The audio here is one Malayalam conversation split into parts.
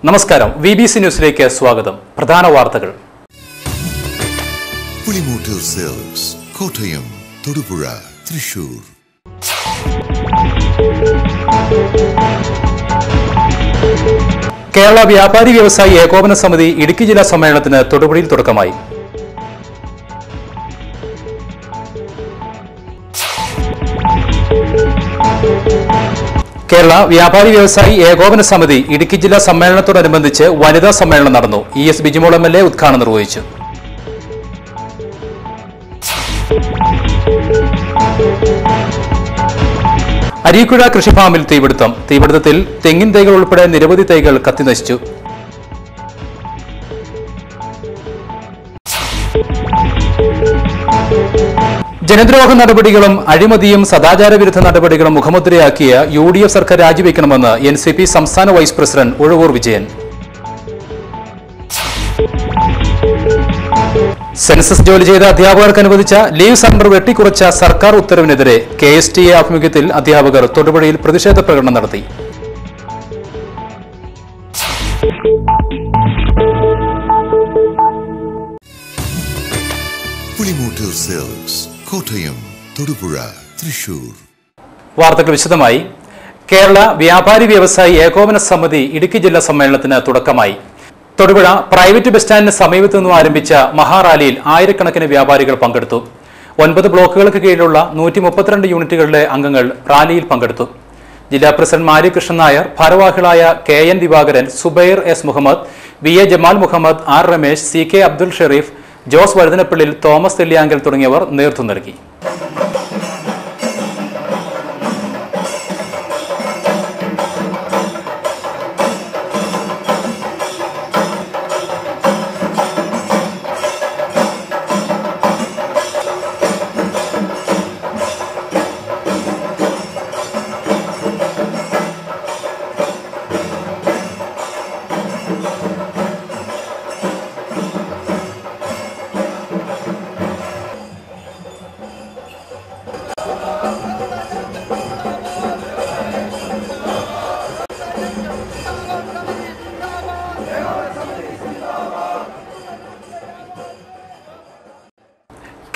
നമസ്കാരം, VBC ന്യൂസിലേക്ക് സ്വാഗതം. പ്രധാന വാർത്തകൾ. പുളിമൂട്ടിൽ സെൽസ്, കോട്ടയം, തൊടുപുഴ, തൃശൂർ. കേരള വ്യാപാരി വ്യവസായി ഏകോപന സമിതി ഇടുക്കി ജില്ലാ സമ്മേളനത്തിന് തൊടുപുഴയിൽ തുടക്കമായി. കേരള വ്യാപാരി വ്യവസായി ഏകോപന സമിതി ഇടുക്കി ജില്ലാ സമ്മേളനത്തോടനുബന്ധിച്ച് വനിതാ സമ്മേളനം നടന്നു. ES ബിജിമോൾ MLA ഉദ്ഘാടനം നിർവഹിച്ചു. അരീക്കുഴ കൃഷിഫാമിൽ തീപിടുത്തത്തിൽ തെങ്ങിൻ തൈകൾ ഉൾപ്പെടെ നിരവധി തൈകൾ കത്തിനശിച്ചു. ജനദ്രോഹ നടപടികളും അഴിമതിയും സദാചാര വിരുദ്ധ നടപടികളും മുഖമുദ്രയാക്കിയ UDF സർക്കാർ രാജിവെക്കണമെന്ന് NCP സംസ്ഥാന vice president Uzhavoor Vijayan. Census ജോലി ചെയ്ത അധ്യാപകർക്ക് അനുവദിച്ച ലീവ് സറണ്ടർ വെട്ടിക്കുറച്ച സർക്കാർ ഉത്തരവിനെതിരെ KSTA ആഭിമുഖ്യത്തിൽ അധ്യാപകർ തൊടുപുഴയിൽ പ്രതിഷേധ പ്രകടനം നടത്തി. പുളിമൂട്ടിൽ സെൽസ്, കോട്ടയം, തൊടുപുഴ, തൃശൂർ. വാർത്തകൾ വിശദമായി. കേരള വ്യാപാരി വ്യവസായി ഏകോപന സമിതി ഇടുക്കി ജില്ലാ സമ്മേളനത്തിന് തുടക്കമായി. തൊടുപുഴ പ്രൈവറ്റ് ബസ് സ്റ്റാൻഡിന് സമീപത്തു നിന്നും ആരംഭിച്ച മഹാറാലിയിൽ ആയിരക്കണക്കിന് വ്യാപാരികൾ പങ്കെടുത്തു. 9 ബ്ലോക്കുകൾക്ക് കീഴിലുള്ള 132 യൂണിറ്റുകളിലെ അംഗങ്ങൾ റാലിയിൽ പങ്കെടുത്തു. ജില്ലാ പ്രസിഡന്റ് മാരി കൃഷ്ണൻ നായർ, ഭാരവാഹികളായ KN Divakaran, Zubair S Muhammad, VA Jamal Muhammad, R Ramesh, CK Abdul Sharif, Jose Vazhuthanappallil, Thomas Thelliyankal തുടങ്ങിയവർ നേതൃത്വം നൽകി.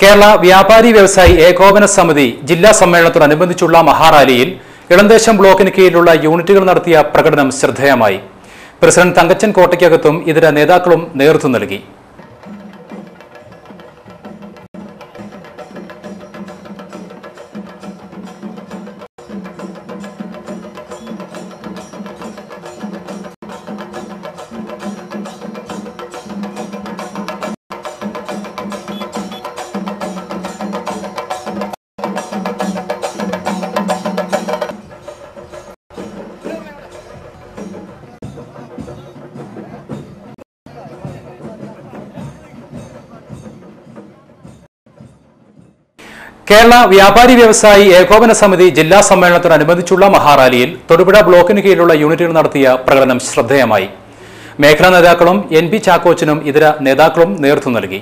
കേരള വ്യാപാരി വ്യവസായി ഏകോപന സമിതി ജില്ലാ സമ്മേളനത്തോടനുബന്ധിച്ചുള്ള മഹാറാലിയിൽ ഇളന്തേശം ബ്ലോക്കിന് കീഴിലുള്ള യൂണിറ്റുകൾ നടത്തിയ പ്രകടനം ശ്രദ്ധേയമായി. പ്രസിഡന്റ് തങ്കച്ചൻ കോട്ടയ്ക്കകത്തും ഇതര നേതാക്കളും നേതൃത്വം നൽകി. കേരള വ്യാപാരി വ്യവസായി ഏകോപന സമിതി ജില്ലാ സമ്മേളനത്തോടനുബന്ധിച്ചുള്ള മഹാറാലിയിൽ തൊടുപുഴ ബ്ലോക്കിന് കീഴിലുള്ള യൂണിറ്റുകൾ നടത്തിയ പ്രകടനം ശ്രദ്ധേയമായി. മേഖലാ നേതാക്കളും NP ചാക്കോച്ചനും ഇതര നേതാക്കളും നേതൃത്വം നൽകി.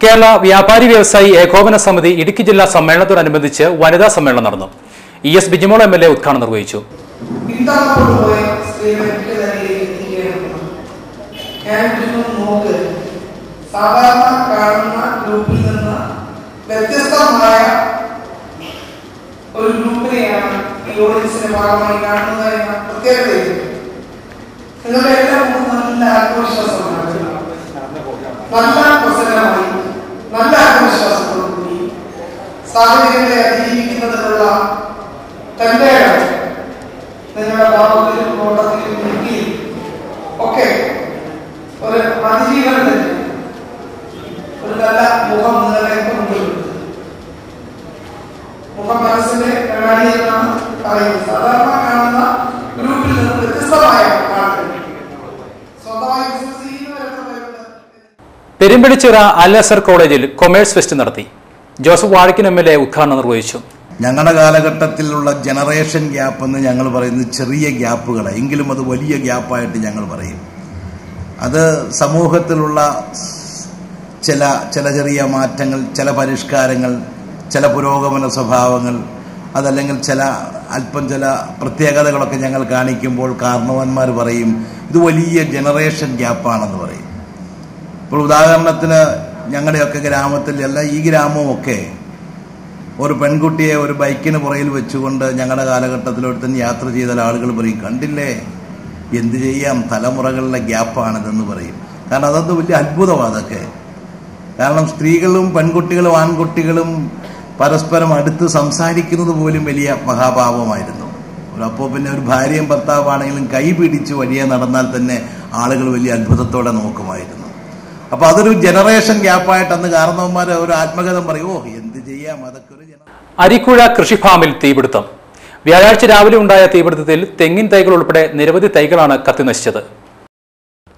കേരള വ്യാപാരി വ്യവസായി ഏകോപന സമിതി ഇടുക്കി ജില്ലാ സമ്മേളനത്തോടനുബന്ധിച്ച് വനിതാ സമ്മേളനം നടന്നു. ES ബിജിമോൾ MLA ഉദ്ഘാടനം നിർവഹിച്ചു. നല്ല ആത്മവിശ്വാസത്തോടുകൂടി സാഹചര്യങ്ങളെ അതിജീവിക്കുന്നതിനുള്ള തന്റെ നിങ്ങളുടെ ഭാവത്തിലും ഓട്ടത്തിലും നീക്കിയും ഒക്കെ ഒരു അതിജീവനം തന്നെ ഒരു നല്ല മുഖം നിങ്ങളുടെ മുമ്പിലുണ്ട്. മുഖം മനസ്സിന്റെ കണ്ണാടിയെ സ്വന്തമായി ബിസിനസ് ചെയ്യുന്നവരൊക്കെ വരുന്നത്. പെരുമ്പഴിച്ചിറ അൽ അസർ കോളേജിൽ കൊമേഴ്സ് ഫെസ്റ്റ് നടത്തി. ജോസഫ് വാഴക്കൻ MLA ഉദ്ഘാടനം നിർവഹിച്ചു. ഞങ്ങളുടെ കാലഘട്ടത്തിലുള്ള ജനറേഷൻ ഗ്യാപ്പ് എന്ന് ഞങ്ങൾ പറയുന്നത് ചെറിയ ഗ്യാപ്പുകളെ, എങ്കിലും അത് വലിയ ഗ്യാപ്പായിട്ട് ഞങ്ങൾ പറയും. അത് സമൂഹത്തിലുള്ള ചില ചെറിയ മാറ്റങ്ങൾ, ചില പരിഷ്കാരങ്ങൾ, ചില പുരോഗമന സ്വഭാവങ്ങൾ, അതല്ലെങ്കിൽ ചില പ്രത്യേകതകളൊക്കെ ഞങ്ങൾ കാണിക്കുമ്പോൾ കാരണവന്മാർ പറയും ഇത് വലിയ ജനറേഷൻ ഗ്യാപ്പാണെന്ന് പറയും. ഇപ്പോൾ ഉദാഹരണത്തിന് ഞങ്ങളുടെയൊക്കെ ഗ്രാമത്തിലല്ല, ഈ ഗ്രാമമൊക്കെ ഒരു പെൺകുട്ടിയെ ഒരു ബൈക്കിന് പുറയിൽ വെച്ചുകൊണ്ട് ഞങ്ങളുടെ കാലഘട്ടത്തിലൊരുത്തന്നെ യാത്ര ചെയ്ത ആളുകൾ പറയും കണ്ടില്ലേ എന്ത് ചെയ്യാം, തലമുറകളിലെ ഗ്യാപ്പാണിതെന്ന് പറയും. കാരണം അതൊക്കെ വലിയ അത്ഭുതമാണ് അതൊക്കെ. കാരണം സ്ത്രീകളും പെൺകുട്ടികളും ആൺകുട്ടികളും പരസ്പരം അടുത്ത് സംസാരിക്കുന്നത് പോലും വലിയ മഹാപാപമായിരുന്നു. അപ്പോൾ പിന്നെ ഒരു ഭാര്യയും ഭർത്താവാണെങ്കിലും കൈ പിടിച്ച് വഴിയെ നടന്നാൽ തന്നെ ആളുകൾ വലിയ അത്ഭുതത്തോടെ നോക്കുമായിരുന്നു. അപ്പൊ അതൊരു ജനറേഷൻ ഗ്യാപ്പായിട്ട് അന്ന് കാരണവന്മാർ ഒരു ആത്മകഥം പറയും, ഓ എന്ത് ചെയ്യാം അതൊക്കെ ഒരു അരിക്കുഴ കൃഷിഫാമിൽ തീപിടുത്തം. വ്യാഴാഴ്ച രാവിലെ ഉണ്ടായ തീപിടുത്തത്തിൽ തെങ്ങിൻ തൈകൾ ഉൾപ്പെടെ നിരവധി തൈകളാണ് കത്തിനശിച്ചത്.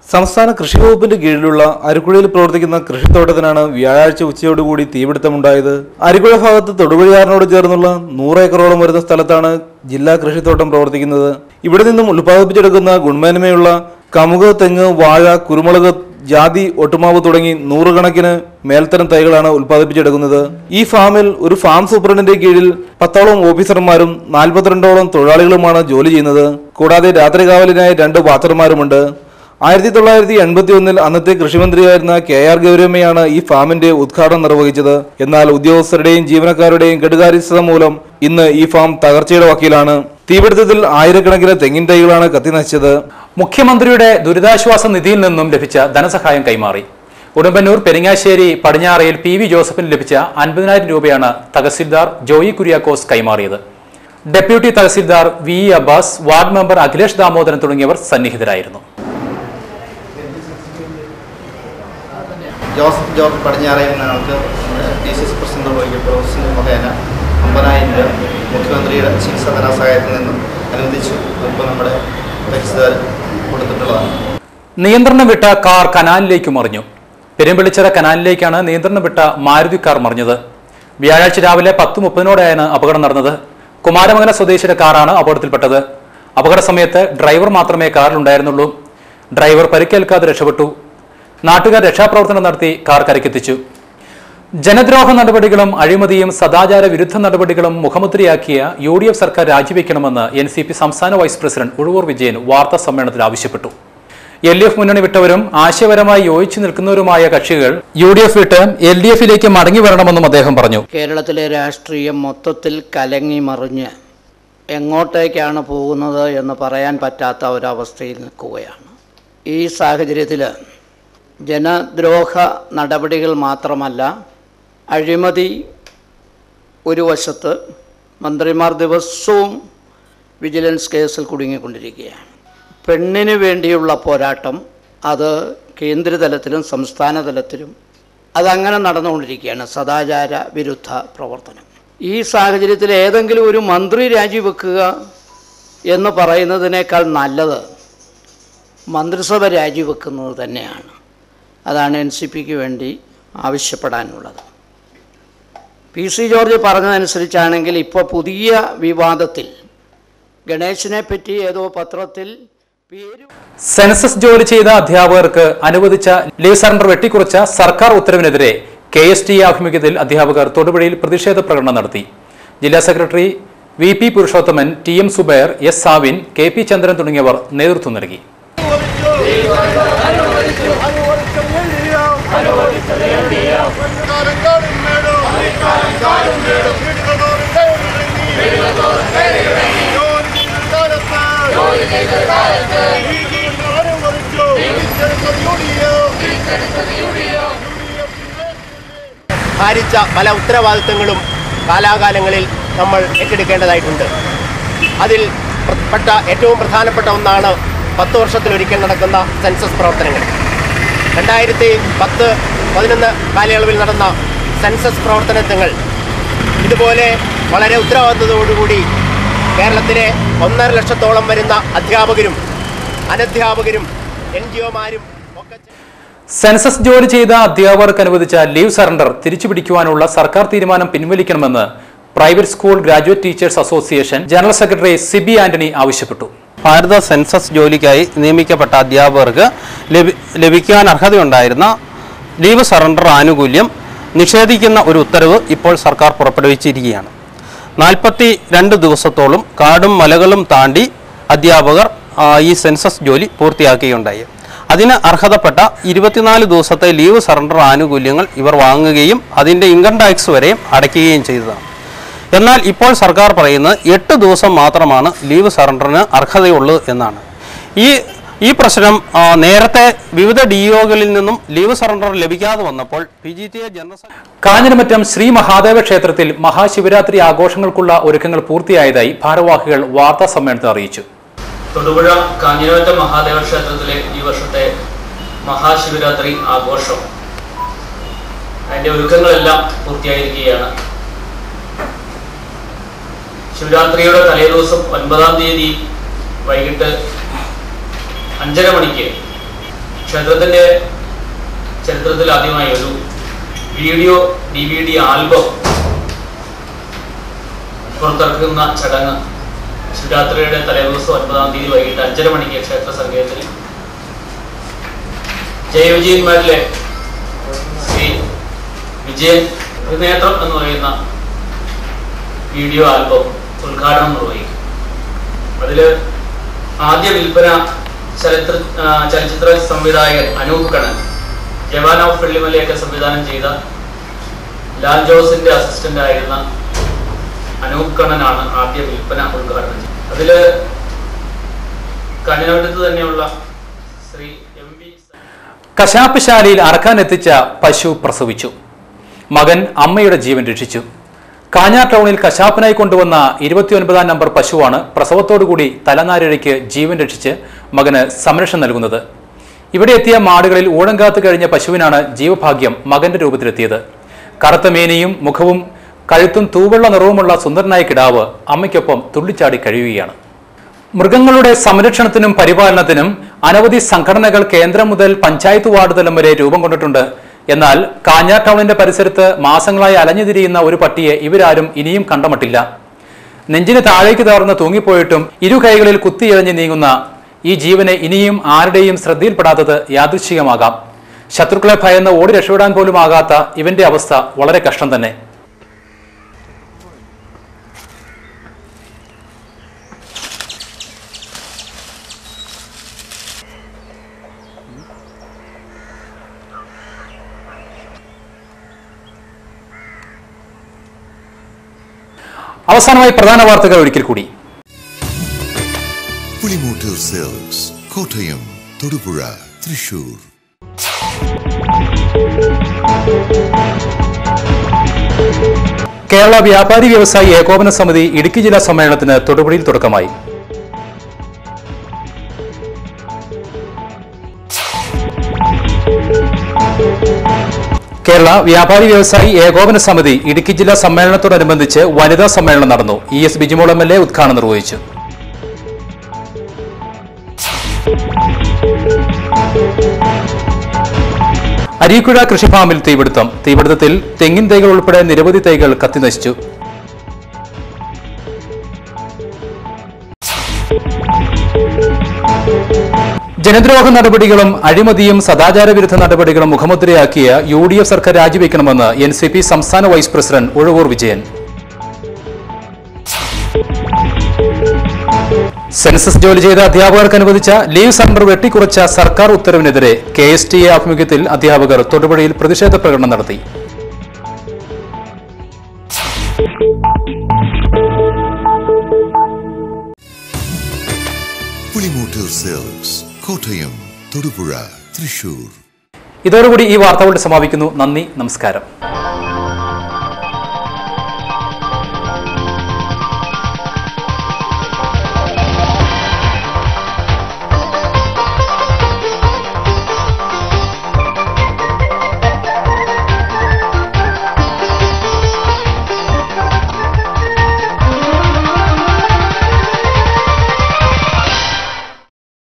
സംസ്ഥാന കൃഷി വകുപ്പിന്റെ കീഴിലുള്ള അരിക്കുഴയിൽ പ്രവർത്തിക്കുന്ന കൃഷിത്തോട്ടത്തിനാണ് വ്യാഴാഴ്ച ഉച്ചയോടുകൂടി തീപിടുത്തമുണ്ടായത്. അരിക്കുഴ ഭാഗത്ത് തൊടുപുഴയാറിനോട് ചേർന്നുള്ള 100 ഏക്കറോളം വരുന്ന സ്ഥലത്താണ് ജില്ലാ കൃഷിത്തോട്ടം പ്രവർത്തിക്കുന്നത്. ഇവിടെ നിന്നും ഉൽപ്പാദിപ്പിച്ചെടുക്കുന്ന ഗുണമേന്മയുള്ള കമുക്, തെങ്ങ്, വാഴ, കുരുമുളക്, ജാതി, ഒട്ടുമാവ് തുടങ്ങി 100 കണക്കിന് മേൽത്തരം തൈകളാണ് ഉൽപ്പാദിപ്പിച്ചെടുക്കുന്നത്. ഈ ഫാമിൽ ഒരു ഫാം സൂപ്രണ്ടിന്റെ കീഴിൽ 10ഓളം ഓഫീസർമാരും 42ഓളം തൊഴിലാളികളുമാണ് ജോലി ചെയ്യുന്നത്. കൂടാതെ രാത്രികാവലിനായി 2 വാച്ചർമാരുമുണ്ട്. 1981 അന്നത്തെ കൃഷിമന്ത്രിയായിരുന്ന KR ഗൗരമ്മയാണ് ഈ ഫാമിന്റെ ഉദ്ഘാടനം നിർവഹിച്ചത്. എന്നാൽ ഉദ്യോഗസ്ഥരുടെയും ജീവനക്കാരുടെയും കെടുകാര്യസ്ഥത മൂലം ഇന്ന് ഈ ഫാം തകർച്ചയുടെ വക്കീലാണ്. തീപിടുത്തത്തിൽ ആയിരക്കണക്കിന് തെങ്ങിൻ തൈകളാണ് കത്തിനശിച്ചത്. മുഖ്യമന്ത്രിയുടെ ദുരിതാശ്വാസ നിധിയിൽ നിന്നും ലഭിച്ച ധനസഹായം കൈമാറി. ഉടുമ്പന്നൂർ പെരിങ്ങാശ്ശേരി പടിഞ്ഞാറയിൽ PV ജോസഫിന് ലഭിച്ച 50,000 രൂപയാണ് തഹസിൽദാർ ജോയി കുര്യാക്കോസ് കൈമാറിയത്. Deputy tahsildar VE Abbas, ward member Akhilesh Damodaran തുടങ്ങിയവർ സന്നിഹിതരായിരുന്നു. ജോസഫ് ജോർജ് പടിഞ്ഞാറയിൽ ഞങ്ങൾക്ക് DCC പ്രസിഡന്റ് പ്രൊഫസർ മുഖേന 50,000 രൂപ മുഖ്യമന്ത്രിയുടെ ചികിത്സാ ധനസഹായത്തിൽ നിന്നും അനുവദിച്ചു. ഇപ്പോൾ നമ്മുടെ തഹസിൽദാർ കൊടുത്തിട്ടുള്ളതാണ്. നിയന്ത്രണം വിട്ട കാർ കനാലിലേക്ക് മറിഞ്ഞു. പെരുമ്പളിച്ചിറ കനാലിലേക്കാണ് നിയന്ത്രണം വിട്ട മാരുതി കാർ മറിഞ്ഞത്. വ്യാഴാഴ്ച രാവിലെ 10:30 അപകടം നടന്നത്. കുമാരമംഗലം സ്വദേശിയുടെ കാറാണ് അപകടത്തിൽപ്പെട്ടത്. അപകട സമയത്ത് ഡ്രൈവർ മാത്രമേ കാറിലുണ്ടായിരുന്നുള്ളൂ. ഡ്രൈവർ പരിക്കേൽക്കാതെ രക്ഷപ്പെട്ടു. നാട്ടുകാർ രക്ഷാപ്രവർത്തനം നടത്തി കാർ കരക്കെത്തിച്ചു. ജനദ്രോഹ നടപടികളും അഴിമതിയും സദാചാര വിരുദ്ധ നടപടികളും മുഖമുദ്രയാക്കിയ UDF സർക്കാർ രാജിവെക്കണമെന്ന് NCP സംസ്ഥാന വൈസ് പ്രസിഡന്റ് ഉഴവൂർ വിജയൻ വാർത്താ സമ്മേളനത്തിൽ ആവശ്യപ്പെട്ടു. LDF മുന്നണി വിട്ടവരും ആശയപരമായി യോജിച്ചു നിൽക്കുന്നവരുമായ കക്ഷികൾ UDF വിട്ട് LDFിലേക്ക് മടങ്ങി വരണമെന്നും അദ്ദേഹം പറഞ്ഞു. കേരളത്തിലെ രാഷ്ട്രീയം മൊത്തത്തിൽ കലങ്ങി മറിഞ്ഞ് എങ്ങോട്ടേക്കാണ് പോകുന്നത് എന്ന് പറയാൻ പറ്റാത്ത ഒരവസ്ഥയിൽ നിൽക്കുകയാണ്. ഈ സാഹചര്യത്തിൽ ജനദ്രോഹ നടപടികൾ മാത്രമല്ല, അഴിമതി ഒരു വശത്ത്, മന്ത്രിമാർ ദിവസവും വിജിലൻസ് കേസിൽ കുടുങ്ങിക്കൊണ്ടിരിക്കുകയാണ്. പെണ്ണിന് വേണ്ടിയുള്ള പോരാട്ടം അത് കേന്ദ്രതലത്തിലും സംസ്ഥാന തലത്തിലും അതങ്ങനെ നടന്നുകൊണ്ടിരിക്കുകയാണ്. സദാചാര വിരുദ്ധ പ്രവർത്തനം. ഈ സാഹചര്യത്തിൽ ഏതെങ്കിലും ഒരു മന്ത്രി രാജിവെക്കുക എന്ന് പറയുന്നതിനേക്കാൾ നല്ലത് മന്ത്രിസഭ രാജിവെക്കുന്നത് തന്നെയാണ്. അതാണ് NCPക്ക് വേണ്ടി ആവശ്യപ്പെടാനുള്ളത്. PC ജോർജ് പറഞ്ഞതനുസരിച്ചാണെങ്കിൽ ഇപ്പോൾ പുതിയ വിവാദത്തിൽ ഗണേശനെ പറ്റി ഏതോ പത്രത്തിൽ സെൻസസ് ജോലി ചെയ്ത അധ്യാപകർക്ക് അനുവദിച്ച ലീവ് സറണ്ടർ വെട്ടിക്കുറച്ച സർക്കാർ ഉത്തരവിനെതിരെ KST ആഭിമുഖ്യത്തിൽ അധ്യാപകർ തൊടുപുഴയിൽ പ്രതിഷേധ പ്രകടനം നടത്തി. ജില്ലാ secretary VP Purushothaman, TM Zubair, S Savin, KP Chandran തുടങ്ങിയവർ നേതൃത്വം നൽകി. ഭാരിച്ച പല ഉത്തരവാദിത്തങ്ങളും കാലാകാലങ്ങളിൽ നമ്മൾ ഏറ്റെടുക്കേണ്ടതായിട്ടുണ്ട്. അതിൽ ഏറ്റവും പ്രധാനപ്പെട്ട ഒന്നാണ് 10 വർഷത്തിലൊരിക്കൽ നടക്കുന്ന സെൻസസ് പ്രവർത്തനങ്ങൾ. 2010-11 കാലയളവിൽ നടന്ന സെൻസസ് പ്രവർത്തനങ്ങൾ ഇതുപോലെ വളരെ ഉത്തരവാദിത്തത്തോടുകൂടി കേരളത്തിലെ 1.5 ലക്ഷത്തോളം വരുന്ന അധ്യാപകരും അനധ്യാപകരും NGOമാരും ഒക്കെ സെൻസസ് ജോലി ചെയ്ത അധ്യാപകർക്ക് അനുവദിച്ച ലീവ് സറണ്ടർ തിരിച്ചുപിടിക്കുവാനുള്ള സർക്കാർ തീരുമാനം പിൻവലിക്കണമെന്ന് private school graduate teachers association general secretary Sibi Antony ആവശ്യപ്പെട്ടു. ഭാരത സെൻസസ് ജോലിക്കായി നിയമിക്കപ്പെട്ട അധ്യാപകർക്ക് ലഭിക്കാൻ അർഹതയുണ്ടായിരുന്ന ലീവ് സറണ്ടർ ആനുകൂല്യം നിഷേധിക്കുന്ന ഒരു ഉത്തരവ് ഇപ്പോൾ സർക്കാർ പുറപ്പെടുവിച്ചിരിക്കുകയാണ്. 42 ദിവസത്തോളം കാടും മലകളും താണ്ടി അധ്യാപകർ ഈ സെൻസസ് ജോലി പൂർത്തിയാക്കുകയുണ്ടായി. അതിന് അർഹതപ്പെട്ട 24 ദിവസത്തെ ലീവ് സറണ്ടർ ആനുകൂല്യങ്ങൾ ഇവർ വാങ്ങുകയും അതിൻ്റെ ഇൻകം ടാക്സ് വരെയും അടയ്ക്കുകയും ചെയ്തതാണ്. എന്നാൽ ഇപ്പോൾ സർക്കാർ പറയുന്നത് 8 ദിവസം മാത്രമാണ് ലീവ് സറണ്ടറിന് അർഹതയുള്ളൂ എന്നാണ്. ഈ പ്രശ്നം നേരത്തെ വിവിധ DEOകളിൽ നിന്നും ലീവ് സറണ്ടർ ലഭിക്കാതെ വന്നപ്പോൾ PGTA ജനറൽ കാഞ്ഞിരമറ്റം ശ്രീ മഹാദേവ ക്ഷേത്രത്തിൽ മഹാശിവരാത്രി ആഘോഷങ്ങൾക്കുള്ള ഒരുക്കങ്ങൾ പൂർത്തിയായതായി ഭാരവാഹികൾ വാർത്താ സമ്മേളനത്തിൽ അറിയിച്ചു. തൊടുപുഴ കാഞ്ഞിരമറ്റം മഹാദേവ ക്ഷേത്രത്തിലെ ഈ വർഷത്തെ മഹാശിവരാത്രി ആഘോഷം അതിൻ്റെ ഒരുക്കങ്ങളെല്ലാം പൂർത്തിയായിരിക്കുകയാണ്. ശിവരാത്രിയുടെ തലേദിവസം 9-ാം തീയതി വൈകിട്ട് 5:30 മണിക്ക് ക്ഷേത്രത്തിൻ്റെ ചരിത്രത്തിൽ ആദ്യമായി ഒരു വീഡിയോ DVD ആൽബം പുറത്തിറക്കുന്ന ചടങ്ങ് ശിവരാത്രിയുടെ തലേദിവസം 9-ാം തീയതി വൈകിട്ട് 5:30 മണിക്ക് ക്ഷേത്ര സംഗീതത്തിൽ ജയവിജയന്മാരിലെ ശ്രീ വിജയൻ നേത്രം എന്ന് പറയുന്ന വീഡിയോ ആൽബം ഉദ്ഘാടനം നിർവഹിക്കും. അതിൽ ആദ്യ വിൽപ്പന ചലച്ചിത്ര സംവിധായകൻ അനൂപ് കണ്ണൻ, ജവാൻ ഓഫ് വെള്ളിമലയൊക്കെ സംവിധാനം ചെയ്ത ലാൽ ജോസിന്റെ അസിസ്റ്റന്റ് ആയിരുന്ന അനൂപ് കണ്ണനാണ് ആദ്യ വിൽപ്പന ഉദ്ഘാടനം ചെയ്തത്. അതിൽ കാഞ്ഞിരമറ്റത്ത് തന്നെയുള്ള ശ്രീ MV കശാപ്പ് ശാലയിൽ അറക്കാനെത്തിച്ച പശു പ്രസവിച്ചു. മകൻ അമ്മയുടെ ജീവൻ രക്ഷിച്ചു. കാഞ്ഞാർ ടൗണിൽ കശാപ്പിനായി കൊണ്ടുവന്ന 29-ാം നമ്പർ പശുവാണ് പ്രസവത്തോടുകൂടി തലനാരിഴയ്ക്ക് ജീവൻ രക്ഷിച്ച് മകന് സംരക്ഷണം നൽകുന്നത്. ഇവിടെ എത്തിയ മാടുകളിൽ ഊഴം കാത്തു കഴിഞ്ഞ പശുവിനാണ് ജീവഭാഗ്യം മകന്റെ രൂപത്തിലെത്തിയത്. കറുത്ത മേനിയും മുഖവും കഴുത്തും തൂവെള്ള നിറവുമുള്ള സുന്ദരനായ കിടാവ് അമ്മയ്ക്കൊപ്പം തുള്ളിച്ചാടി കഴിയുകയാണ്. മൃഗങ്ങളുടെ സംരക്ഷണത്തിനും പരിപാലനത്തിനും അനവധി സംഘടനകൾ കേന്ദ്രം മുതൽ പഞ്ചായത്ത് വാർഡ് തലം വരെ രൂപം കൊണ്ടിട്ടുണ്ട്. എന്നാൽ കാഞ്ഞാർ ടൗണിന്റെ പരിസരത്ത് മാസങ്ങളായി അലഞ്ഞുതിരിയുന്ന ഒരു പട്ടിയെ ഇവരാരും ഇനിയും കണ്ടമട്ടില്ല. നെഞ്ചിന് താഴേക്ക് താർന്ന് തൂങ്ങിപ്പോയിട്ടും ഇരു കൈകളിൽ കുത്തിയിഴഞ്ഞ് നീങ്ങുന്ന ഈ ജീവനെ ഇനിയും ആരുടെയും ശ്രദ്ധയിൽപ്പെടാത്തത് യാദൃശ്ചികമാകാം. ശത്രുക്കളെ ഭയന്ന് ഓടി രക്ഷപ്പെടാൻ പോലും ആകാത്ത ഇവന്റെ അവസ്ഥ വളരെ കഷ്ടം തന്നെ. അവസാനമായി പ്രധാന വാർത്തകൾ ഒരിക്കൽ കൂടി. പുളിമൂട്ടിൽ സെൽസ്, കോട്ടയം, തൊടുപുഴ, തൃശൂർ. കേരള വ്യാപാരി വ്യവസായി ഏകോപന സമിതി ഇടുക്കി ജില്ലാ സമ്മേളനത്തിന് തൊടുപുഴയിൽ തുടക്കമായി. കേരള വ്യാപാരി വ്യവസായി ഏകോപന സമിതി ഇടുക്കി ജില്ലാ സമ്മേളനത്തോടനുബന്ധിച്ച് വനിതാ സമ്മേളനം നടന്നു. ES ബിജിമോൾ MLA ഉദ്ഘാടനം നിർവഹിച്ചു. അരീക്കുഴ കൃഷിഫാമിൽ തീപിടുത്തത്തിൽ തെങ്ങിൻ തൈകൾ ഉൾപ്പെടെ നിരവധി തൈകൾ കത്തിനശിച്ചു. ജനദ്രോഹ നടപടികളും അഴിമതിയും സദാചാര വിരുദ്ധ നടപടികളും മുഖമുദ്രയാക്കിയ UDF സർക്കാർ രാജിവെക്കണമെന്ന് NCP സംസ്ഥാന vice president Uzhavoor Vijayan. Census ജോലി ചെയ്ത അധ്യാപകർക്ക് അനുവദിച്ച ലീവ് സറണ്ടർ വെട്ടിക്കുറച്ച സർക്കാർ ഉത്തരവിനെതിരെ KSTA ആഭിമുഖ്യത്തിൽ അധ്യാപകർ തൊടുപുഴയിൽ പ്രതിഷേധ പ്രകടനം നടത്തി. പുളിമൂട്ടിൽ സെൽസ്, കോട്ടയം, തൊടുപുഴ, തൃശൂർ. ഇതോടുകൂടി ഈ വാർത്തകളുടെ സമാപിക്കുന്നു. നന്ദി, നമസ്കാരം.